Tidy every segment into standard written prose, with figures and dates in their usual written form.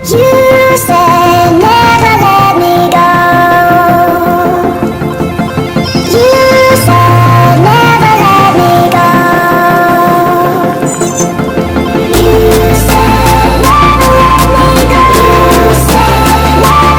You said never let me go. You said never let me go. You said never let me go. You said never let me go. You said never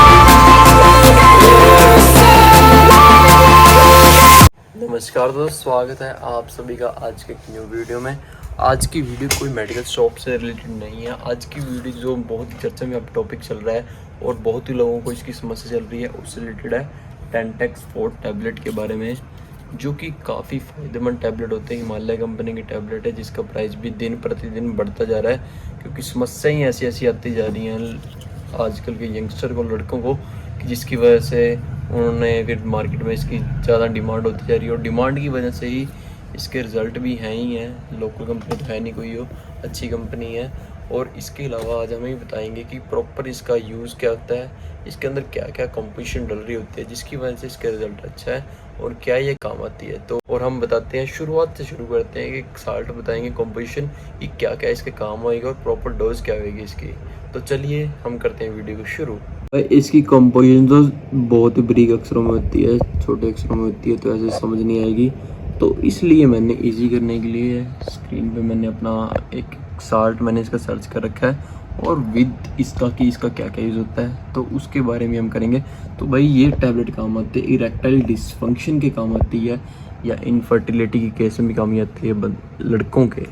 let me go. You said never let me go. नमस्कार दोस्त, स्वागत है आप सभी का आज के एक न्यू वीडियो में। आज की वीडियो कोई मेडिकल शॉप से रिलेटेड नहीं है। आज की वीडियो जो बहुत ही चर्चा में अब टॉपिक चल रहा है और बहुत ही लोगों को इसकी समस्या चल रही है, उससे रिलेटेड है टेंटेक्स 4 टैबलेट के बारे में, जो कि काफ़ी फ़ायदेमंद टैबलेट होते हैं। हिमालय कंपनी की टैबलेट है जिसका प्राइस भी दिन प्रतिदिन बढ़ता जा रहा है, क्योंकि समस्याएँ ऐसी ऐसी आती जा रही हैं आजकल के यंगस्टर को, लड़कों को, कि जिसकी वजह से उन्होंने फिर मार्केट में इसकी ज़्यादा डिमांड होती जा रही है। और डिमांड की वजह से ही इसके रिज़ल्ट भी हैं ही हैं। लोकल कंपनी तो है नहीं कोई, हो अच्छी कंपनी है। और इसके अलावा आज हमें बताएंगे कि प्रॉपर इसका यूज़ क्या होता है, इसके अंदर क्या क्या कंपोजिशन डल रही होती है जिसकी वजह से इसका रिज़ल्ट अच्छा है और क्या ये काम आती है। तो और हम बताते हैं, शुरुआत से शुरू करते हैं कि साल्ट बताएंगे कंपोजिशन कि क्या क्या इसके काम आएगा और प्रॉपर डोज क्या होगी इसकी। तो चलिए हम करते हैं वीडियो को शुरू। इसकी कंपोजिशन तो बहुत ही बारीक अक्षरों में होती है, छोटे अक्षरों में होती है, तो ऐसे समझ नहीं आएगी। तो इसलिए मैंने इजी करने के लिए स्क्रीन पे मैंने अपना एक साल्ट मैंने इसका सर्च कर रखा है और विद इसका कि इसका क्या क्या यूज़ होता है, तो उसके बारे में हम करेंगे। तो भाई ये टैबलेट काम आती है इरेक्टाइल डिसफंक्शन के काम आती है, या इनफर्टिलिटी के केस में भी काम आती है लड़कों के,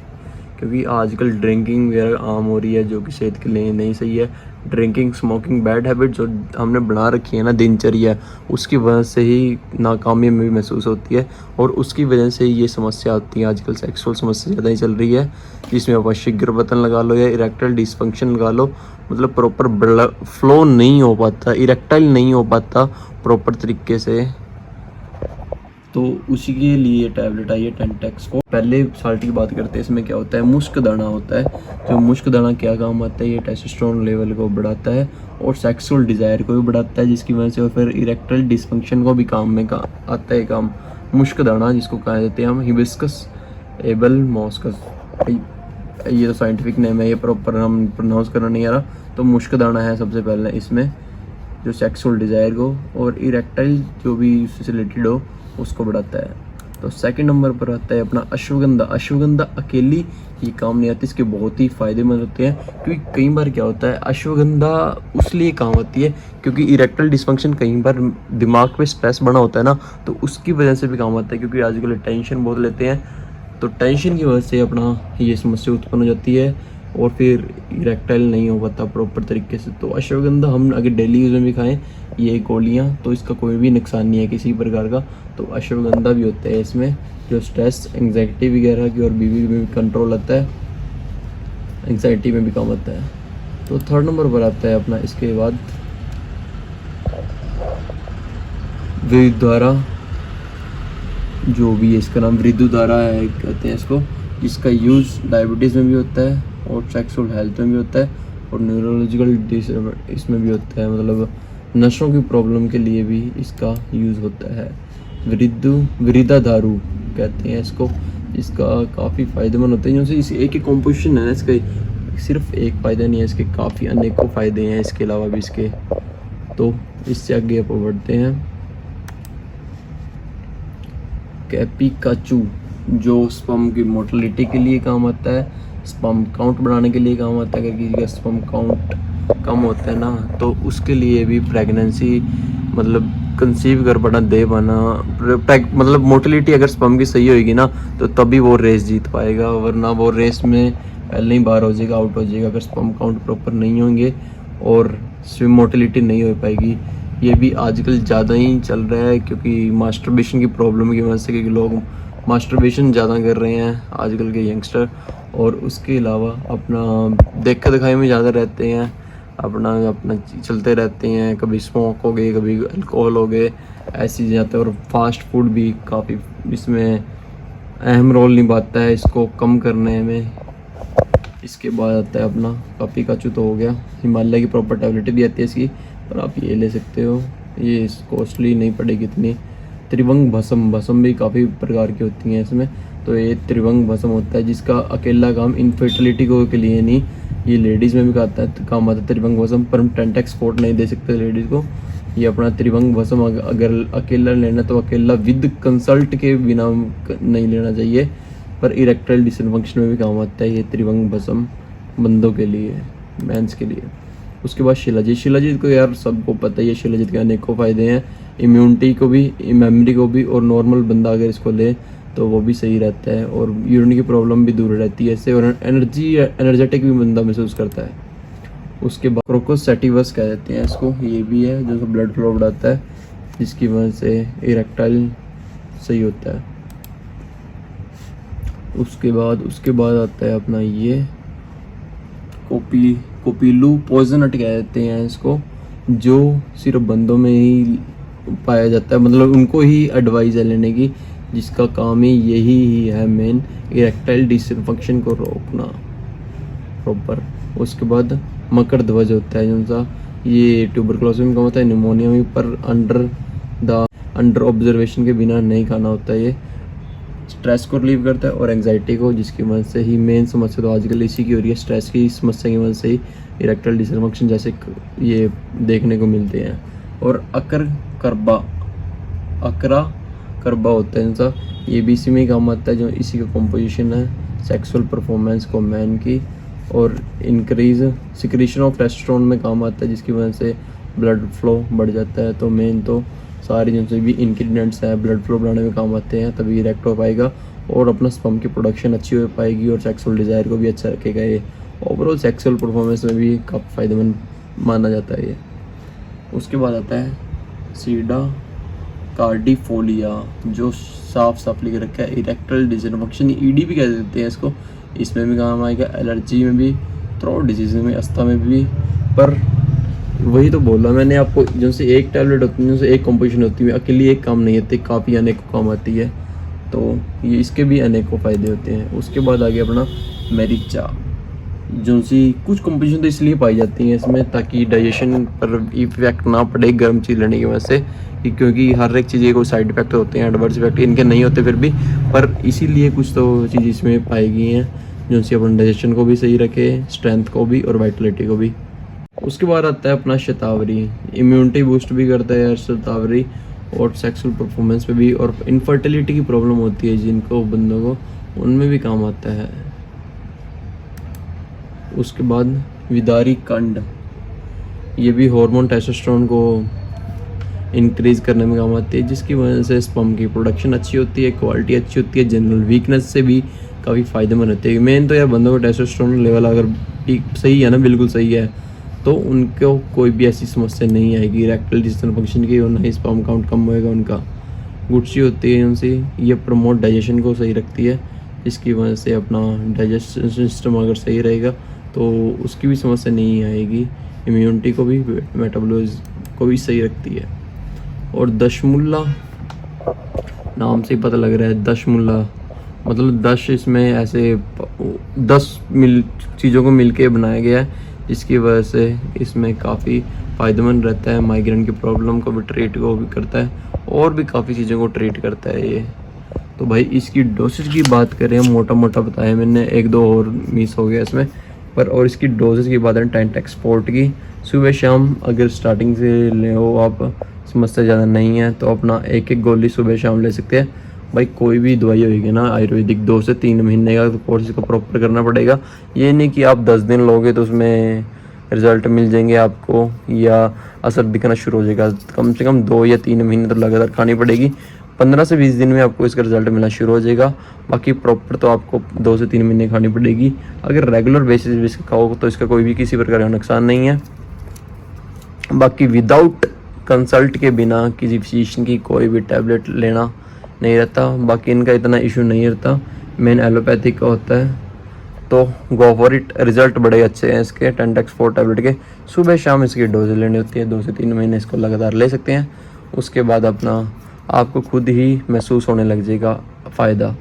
क्योंकि आजकल ड्रिंकिंग वगैरह आम हो रही है जो कि सेहत के लिए नहीं सही है। ड्रिंकिंग, स्मोकिंग, बैड हैबिट जो हमने बना रखी है ना दिनचर्या, उसकी वजह से ही नाकामी में भी महसूस होती है और उसकी वजह से ये समस्या आती है। आजकल सेक्सुअल समस्या ज़्यादा ही चल रही है, जिसमें आप शीघ्र बतन लगा लो या इरेक्टाइल डिसफंक्शन लगा लो, मतलब प्रॉपर ब्लड फ्लो नहीं हो पाता, इरेक्टाइल नहीं हो पाता प्रॉपर तरीके से। तो उसी के लिए टैबलेट आई है टेंटेक्स को। पहले साल्ट की बात करते हैं, इसमें क्या होता है, मुश्क दाना होता है। जो मुश्क दाना क्या काम आता है, ये टेस्टोस्टेरोन लेवल को बढ़ाता है और सेक्सुअल डिज़ायर को भी बढ़ाता है, जिसकी वजह से और फिर इरेक्टाइल डिसफंक्शन को भी काम में आता है काम। मुश्क दाना जिसको कहा जाते हैं हम हिबिस्कस एबल मॉस्कस, ये तो साइंटिफिक नेम है, ये प्रॉपर हम प्रोनाउंस करना नहीं आ रहा। तो मुश्क दाना है सबसे पहले इसमें, जो सेक्सुअल डिज़ायर को और इरेक्टाइल जो भी उससे रिलेटेड हो उसको बढ़ाता है। तो सेकंड नंबर पर आता है अपना अश्वगंधा। अश्वगंधा अकेली ही काम नहीं आती, इसके बहुत ही फ़ायदेमंद होते हैं, क्योंकि कई बार क्या होता है, अश्वगंधा उसलिए काम आती है क्योंकि इरेक्टाइल डिसफंक्शन कई बार दिमाग पे स्ट्रेस बना होता है ना, तो उसकी वजह से भी काम आता है, क्योंकि आजकल टेंशन बहुत लेते हैं, तो टेंशन की वजह से अपना ये समस्या उत्पन्न हो जाती है और फिर इरेक्टाइल नहीं हो पाता प्रॉपर तरीके से। तो अश्वगंधा हम अगर डेली यूज़ में भी खाएं ये गोलियां, तो इसका कोई भी नुकसान नहीं है किसी प्रकार का। तो अश्वगंधा भी होता है इसमें, जो स्ट्रेस, एंग्जाइटी वगैरह की और बीवी में भी कंट्रोल आता है, एंग्जाइटी में भी काम आता है। तो थर्ड नंबर पर आता है अपना इसके बाद वृद्धद्वारा, जो भी है इसका नाम वृद्धद्वारा है कहते हैं इसको, जिसका यूज़ डायबिटीज़ में भी होता है और सेक्सुअल हेल्थ में भी होता है और न्यूरोलॉजिकल इसमें भी होता है, मतलब नसों की प्रॉब्लम के लिए भी इसका यूज़ होता है। वृद्धाधारू कहते हैं इसको, इसका काफ़ी फ़ायदेमंद होते हैं। इस एक ही कॉम्पोजिशन है इसका, सिर्फ एक फ़ायदा नहीं है इसके, काफ़ी अनेकों फ़ायदे हैं इसके अलावा भी इसके। तो इससे आगे आप बढ़ते हैं कैपिकाचू, जो स्पर्म की मोटिलिटी के लिए काम आता है, स्पर्म काउंट बढ़ाने के लिए काम आता है। अगर किसी का स्पर्म काउंट कम होता है ना, तो उसके लिए भी प्रेगनेंसी, मतलब कंसीव कर पाना, दे पाना, मतलब मोटिलिटी अगर स्पर्म की सही होगी ना, तो तभी वो रेस जीत पाएगा, वरना वो रेस में पहले ही बाहर हो जाएगा, आउट हो जाएगा, अगर स्पर्म काउंट प्रॉपर नहीं होंगे और स्विम मोटिलिटी नहीं हो पाएगी। ये भी आजकल ज़्यादा ही चल रहा है, क्योंकि मास्टरबेशन की प्रॉब्लम की वजह से, क्योंकि लोग मास्टरबेशन ज़्यादा कर रहे हैं आजकल के यंगस्टर, और उसके अलावा अपना देखा दिखाई में ज़्यादा रहते हैं, अपना चलते रहते हैं, कभी स्मोक हो गए, कभी अल्कोहल हो गए, ऐसी चीज़ें आती है। और फास्ट फूड भी काफ़ी इसमें अहम रोल निभाता है इसको कम करने में। इसके बाद आता है अपना कैपिकाचू, तो हो गया। हिमालय की प्रॉपर टैबलेट भी आती है इसकी, और आप ये ले सकते हो, ये कॉस्टली नहीं पड़ेगी इतनी। त्रिभंग भस्म भी काफ़ी प्रकार की होती हैं इसमें, तो ये त्रिभंग भस्म होता है, जिसका अकेला काम इनफर्टिलिटी को के लिए नहीं, ये लेडीज़ में भी काम आता है त्रिभंग भस्म, पर हम 10x नहीं दे सकते लेडीज़ को। ये अपना त्रिभंग भस्म अगर अकेला लेना तो अकेला विद कंसल्ट के बिना नहीं लेना चाहिए, पर इरेक्टाइल डिसफंक्शन में भी काम आता है ये त्रिभंग भस्म बंदों के लिए, मेंस के लिए। उसके बाद शिलाजीत। शिलाजीत को यार सबको पता ही है, शिलाजीत के अनेकों फ़ायदे हैं, इम्यूनिटी को भी, मेमोरी को भी, और नॉर्मल बंदा अगर इसको ले तो वो भी सही रहता है, और यूरिन की प्रॉब्लम भी दूर रहती है इससे, और एनर्जेटिक भी बंदा महसूस करता है। उसके बाद क्रोकोस सैटिवस कह देते हैं इसको, ये भी है जो ब्लड फ्लो बढ़ाता है, जिसकी वजह से इरेक्टाइल सही होता है। उसके बाद आता है अपना ये कोपिलू पॉइजनट कह देते हैं इसको, जो सिर्फ बंदों में ही पाया जाता है, मतलब उनको ही एडवाइस है लेने की, जिसका काम ही यही है मेन, इरेक्टाइल डिसफंक्शन को रोकना प्रॉपर। उसके बाद मकर ध्वज होता है जो सा, ये ट्यूबरकुलोसिस में काम होता है, निमोनिया में, पर अंडर ऑब्जर्वेशन के बिना नहीं खाना होता है। ये स्ट्रेस को रिलीव करता है और एंजाइटी को, जिसकी वजह से ही मेन समस्या तो आजकल इसी की हो रही है, स्ट्रेस की समस्या की वजह से ही इरेक्टाइल डिसफंक्शन जैसे ये देखने को मिलते हैं। और अकरा करबा होता है इनसा, ये भी इसी में ही काम आता है, जो इसी का कॉम्पोजिशन है सेक्सुअल परफॉर्मेंस को मैन की, और इंक्रीज सिक्रीशन ऑफ टेस्टोस्टेरोन में काम आता है, जिसकी वजह से ब्लड फ्लो बढ़ जाता है। तो मेन तो सारी जो भी इंग्रेडिएंट्स हैं ब्लड फ्लो बढ़ाने में काम आते हैं, तभी इरेक्ट हो पाएगा और अपना स्पर्म की प्रोडक्शन अच्छी हो पाएगी, और सेक्सुअल डिज़ायर को भी अच्छा रखेगा। ये ओवरऑल सेक्सुअल परफॉर्मेंस में भी काफ़ी फायदेमंद माना जाता है ये। उसके बाद आता है सीडा कार्डिफोलिया, जो साफ लिख रखा है इरेक्टाइल डिसफंक्शन, ईडी भी कह देते हैं इसको, इसमें भी काम आएगा, एलर्जी में भी, थ्रोट डिजीज में, अस्थमा में भी। पर वही तो बोला मैंने आपको, जिनसे एक टैबलेट होती है, जिनसे एक कंपोजिशन होती है, अकेली एक काम नहीं होती, काफ़ी अनेकों काम आती है, तो ये इसके भी अनेकों फ़ायदे होते हैं। उसके बाद आ गया अपना मेरिचा, जो सी कुछ कंपोजिशन तो इसलिए पाई जाती हैं इसमें ताकि डाइजेशन पर इफेक्ट ना पड़े गर्म चीज़ लेने की वजह से, क्योंकि हर एक चीज़ को साइड इफेक्ट होते हैं, एडवर्स इफेक्ट इनके नहीं होते फिर भी, पर इसीलिए कुछ तो चीज़ इसमें पाई गई हैं जो सी अपन डाइजेशन को भी सही रखे, स्ट्रेंथ को भी और वाइटलिटी को भी। उसके बाद आता है अपना शतावरी, इम्यूनिटी बूस्ट भी करता है यार शतावरी, और सेक्सुअल परफॉर्मेंस पे भी, और इनफर्टिलिटी की प्रॉब्लम होती है जिनको बंदों को, उनमें भी काम आता है। उसके बाद विदारी कंड, ये भी हार्मोन टेस्टोस्टेरोन को इंक्रीज करने में काम आती है, जिसकी वजह से स्पर्म की प्रोडक्शन अच्छी होती है, क्वालिटी अच्छी होती है, जनरल वीकनेस से भी काफ़ी फायदेमंद होती है। मेन तो यार बंदों का टेस्टोस्टेरोन लेवल अगर सही है ना, बिल्कुल सही है, तो उनको कोई भी ऐसी समस्या नहीं आएगी इरेक्टाइल डिसफंक्शन की, और ना ही स्पर्म काउंट कम होएगा उनका, गुच्छी होती है उनसे। ये प्रमोट डाइजेशन को सही रखती है, इसकी वजह से अपना डाइजेशन सिस्टम अगर सही रहेगा तो उसकी भी समस्या नहीं आएगी, इम्यूनिटी को भी, मेटाबॉलिज्म को भी सही रखती है। और दशमुल्ला, नाम से ही पता लग रहा है दशमुल्ला, मतलब 10 इसमें ऐसे 10 चीज़ों को मिलके बनाया गया है, जिसकी वजह से इसमें काफ़ी फ़ायदेमंद रहता है, माइग्रेन की प्रॉब्लम को भी ट्रीट को भी करता है, और भी काफ़ी चीज़ों को ट्रीट करता है ये। तो भाई इसकी डोसेज की बात करें, मोटा बताया मैंने, 1-2 और मिस हो गया इसमें, पर और इसकी डोसेज की बात है 10x की, सुबह शाम अगर स्टार्टिंग से ले हो आप, समस्या ज़्यादा नहीं है तो अपना 1-1 गोली सुबह शाम ले सकते हैं। भाई कोई भी दवाई होगी ना आयुर्वेदिक, 2 से 3 महीने का कोर्स इसको प्रॉपर करना पड़ेगा। ये नहीं कि आप 10 दिन लोगे तो उसमें रिज़ल्ट मिल जाएंगे आपको या असर दिखना शुरू हो जाएगा। कम से कम 2 या 3 महीने तो लगातार खानी पड़ेगी, 15 से 20 दिन में आपको इसका रिज़ल्ट मिलना शुरू हो जाएगा। बाकी प्रॉपर तो आपको 2 से 3 महीने खानी पड़ेगी। अगर रेगुलर बेसिस पे इसका खाओ तो इसका कोई भी किसी प्रकार का नुकसान नहीं है। बाकी विदाउट कंसल्ट के बिना किसी फिजिशियन की कोई भी टैबलेट लेना नहीं रहता। बाकी इनका इतना इशू नहीं रहता, मेन एलोपैथिक का होता है, तो गो फॉर इट। रिजल्ट बड़े अच्छे हैं इसके 10x4 टैबलेट के। सुबह शाम इसकी डोज लेनी होती है, 2 से 3 महीने इसको लगातार ले सकते हैं। उसके बाद अपना आपको खुद ही महसूस होने लग जाएगा फ़ायदा।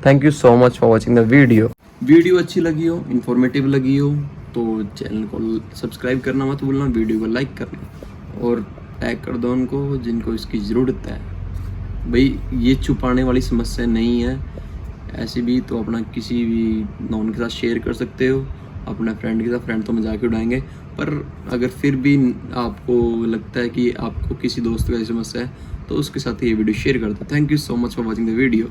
Thank you so much for watching the video अच्छी लगी हो, इन्फॉर्मेटिव लगी हो तो चैनल को सब्सक्राइब करना मत भूलना, वीडियो को लाइक करना और टैग कर दो उनको जिनको इसकी ज़रूरत है। भाई ये छुपाने वाली समस्या नहीं है, ऐसे भी तो अपना किसी भी नॉन के साथ शेयर कर सकते हो, अपने फ्रेंड के साथ। फ्रेंड तो मजाक ही उड़ाएंगे, पर अगर फिर भी आपको लगता है कि आपको किसी दोस्त का ऐसी समस्या है तो उसके साथ ये वीडियो शेयर कर दो। Thank you so much for watching the video.